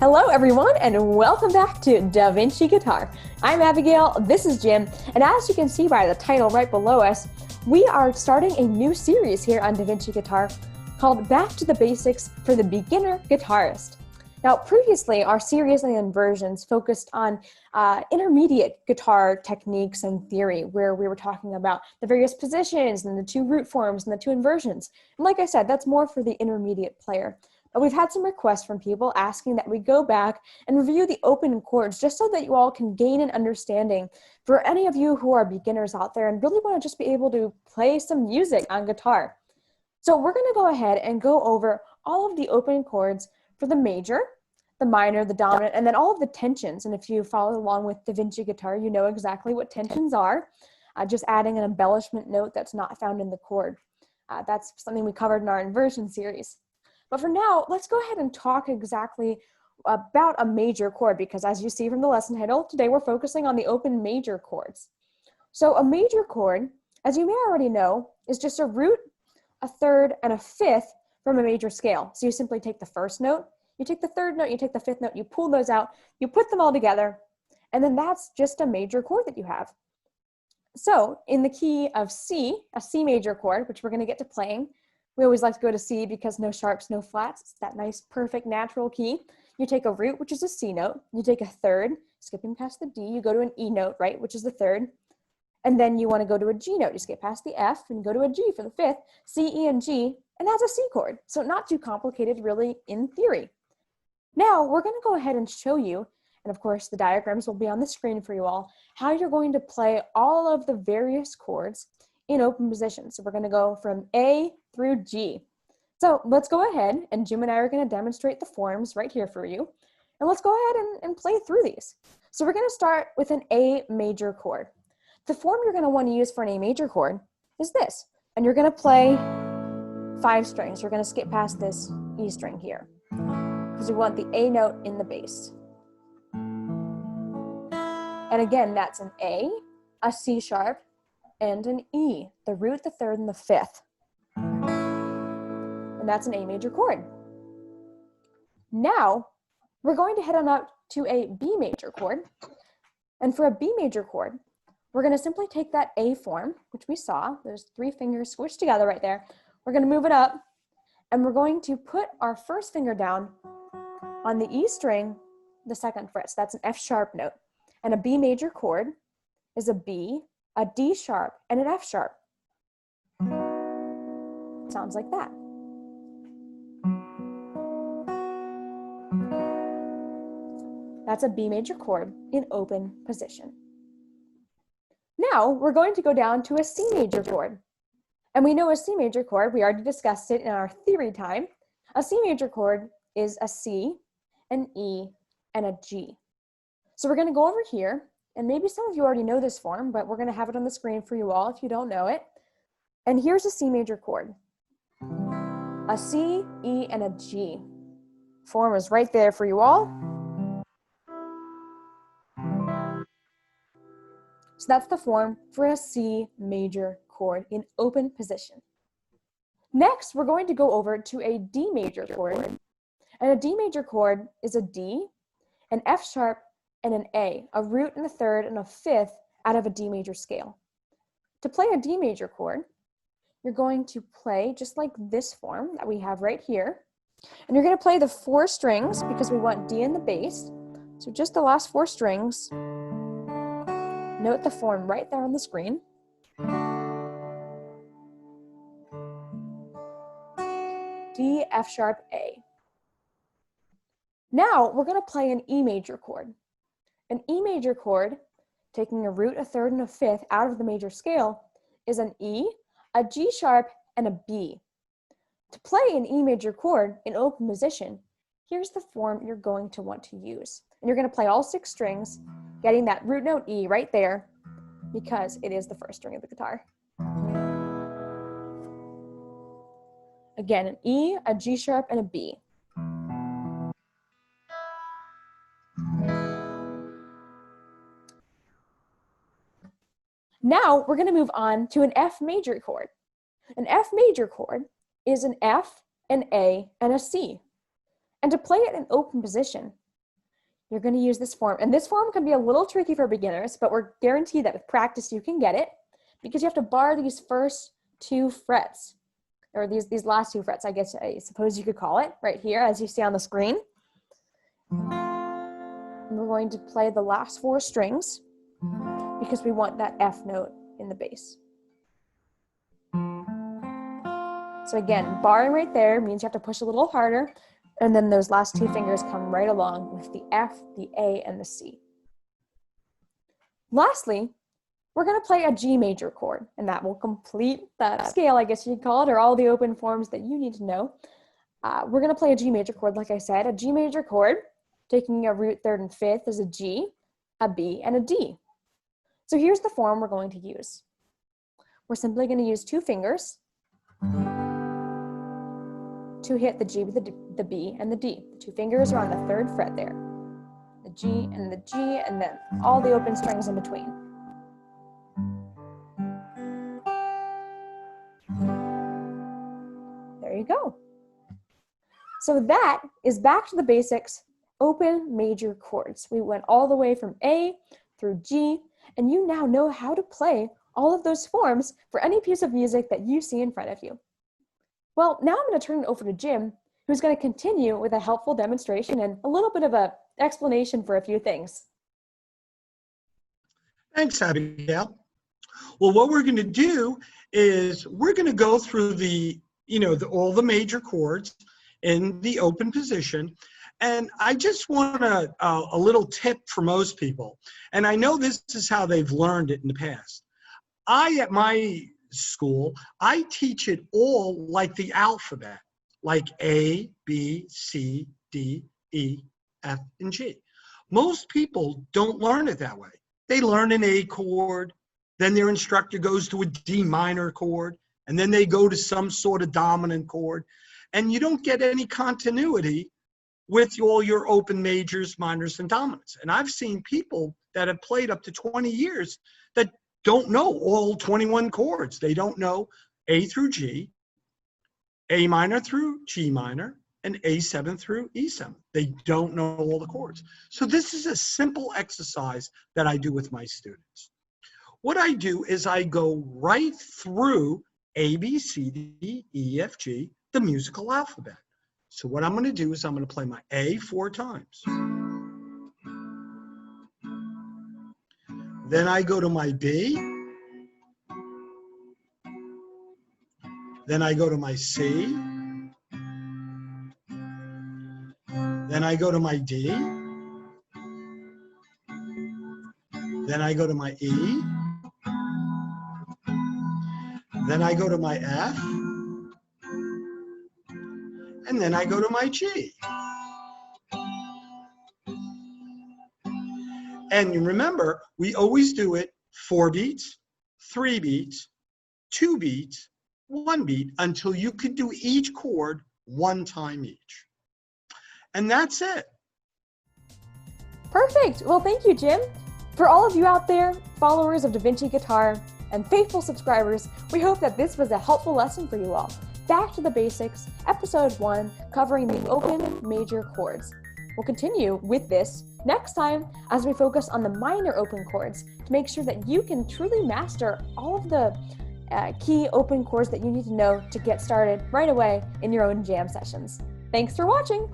Hello everyone and welcome back to DaVinci Guitar. I'm Abigail, this is Jim, and as you can see by the title right below us, we are starting a new series here on DaVinci Guitar called Back to the Basics for the Beginner Guitarist. Now previously our series and versions focused on intermediate guitar techniques and theory, where we were talking about the various positions and the two root forms and the two inversions. And like I said, that's more for the intermediate player. But we've had some requests from people asking that we go back and review the open chords just so that you all can gain an understanding for any of you who are beginners out there and really want to just be able to play some music on guitar. So we're going to go ahead and go over all of the open chords for the major, the minor, the dominant, and then all of the tensions. And if you follow along with DaVinci Guitar, you know exactly what tensions are, just adding an embellishment note that's not found in the chord. That's something we covered in our inversion series. But for now, let's go ahead and talk exactly about a major chord, because as you see from the lesson title, today we're focusing on the open major chords. So a major chord, as you may already know, is just a root, a third, and a fifth from a major scale. So you simply take the first note, you take the third note, you take the fifth note, you pull those out, you put them all together, and then that's just a major chord that you have. So in the key of C, a C major chord, which we're going to get to playing, we always like to go to C because no sharps, no flats. It's that nice, perfect, natural key. You take a root, which is a C note. You take a third, skipping past the D. You go to an E note, right, which is the third. And then you want to go to a G note. You skip past the F and go to a G for the fifth, C, E, and G, and that's a C chord. So not too complicated, really, in theory. Now, we're going to go ahead and show you, and of course, the diagrams will be on the screen for you all, how you're going to play all of the various chords in open position. So we're going to go from A through G. So let's go ahead, and Jim and I are going to demonstrate the forms right here for you. And let's go ahead and play through these. So we're going to start with an A major chord. The form you're going to want to use for an A major chord is this. And you're going to play 5 strings. You're going to skip past this E string here, because we want the A note in the bass. And again, that's an A, a C sharp, and an E, the root, the third, and the fifth. And that's an A major chord. Now, we're going to head on up to a B major chord. And for a B major chord, we're going to simply take that A form, which we saw, there's 3 fingers squished together right there. We're going to move it up, and we're going to put our first finger down on the E string, the 2nd fret. So that's an F sharp note. And a B major chord is a B, a D sharp, and an F sharp. Sounds like that. That's a B major chord in open position. Now we're going to go down to a C major chord. And we know a C major chord, we already discussed it in our theory time. A C major chord is a C, an E, and a G. So we're going to go over here, and maybe some of you already know this form, but we're going to have it on the screen for you all if you don't know it. And here's a C major chord. A C, E, and a G. Form is right there for you all. So that's the form for a C major chord in open position. Next, we're going to go over to a D major chord. And a D major chord is a D, an F sharp, and an A, a root and a third and a fifth out of a D major scale. To play a D major chord, you're going to play just like this form that we have right here. And you're going to play the 4 strings because we want D in the bass. So just the last 4 strings. Note the form right there on the screen. D, F sharp, A. Now we're going to play an E major chord. An E major chord, taking a root, a third, and a fifth out of the major scale, is an E, a G sharp, and a B. To play an E major chord in open position, here's the form you're going to want to use. And you're going to play all 6 strings, getting that root note E right there, because it is the first string of the guitar. Again, an E, a G sharp, and a B. Now we're going to move on to an F major chord. An F major chord is an F, an A, and a C. And to play it in open position, you're going to use this form. And this form can be a little tricky for beginners, but we're guaranteed that with practice you can get it, because you have to bar these first 2 frets, or these last 2 frets, I suppose you could call it, right here as you see on the screen. And we're going to play the last 4 strings because we want that F note in the bass. So again, barring right there means you have to push a little harder, and then those last 2 fingers come right along with the F, the A, and the C. Lastly, we're going to play a G major chord, and that will complete that scale, I guess you'd call it, or all the open forms that you need to know. We're going to play a G major chord, like I said. A G major chord, taking a root, 3rd, and 5th, is a G, a B, and a D. So here's the form we're going to use. We're simply going to use 2 fingers to hit the G with the B and the D. The 2 fingers are on the 3rd fret there. The G, and then all the open strings in between. There you go. So that is back to the basics, open major chords. We went all the way from A through G, and you now know how to play all of those forms for any piece of music that you see in front of you. Well, now I'm going to turn it over to Jim, who's going to continue with a helpful demonstration and a little bit of an explanation for a few things. Thanks, Abigail. Well, what we're going to do is we're going to go through all the major chords in the open position. And I just want a little tip for most people. And I know this is how they've learned it in the past. At my school, I teach it all like the alphabet, like A, B, C, D, E, F, and G. Most people don't learn it that way. They learn an A chord, then their instructor goes to a D minor chord, and then they go to some sort of dominant chord, and you don't get any continuity with all your open majors, minors, and dominants. And I've seen people that have played up to 20 years that don't know all 21 chords. They don't know A through G, A minor through G minor, and A7 through E7. They don't know all the chords. So this is a simple exercise that I do with my students. What I do is I go right through A, B, C, D, E, F, G, the musical alphabet. So what I'm going to do is I'm going to play my A 4 times. Then I go to my B. Then I go to my C. Then I go to my D. Then I go to my E. Then I go to my F. And then I go to my G. And you remember, we always do it 4 beats, 3 beats, 2 beats, 1 beat, until you could do each chord 1 time each. And that's it. Perfect. Well, thank you, Jim. For all of you out there, followers of DaVinci Guitar and faithful subscribers, we hope that this was a helpful lesson for you all. Back to the basics, episode 1, covering the open major chords. We'll continue with this next time as we focus on the minor open chords to make sure that you can truly master all of the key open chords that you need to know to get started right away in your own jam sessions. Thanks for watching.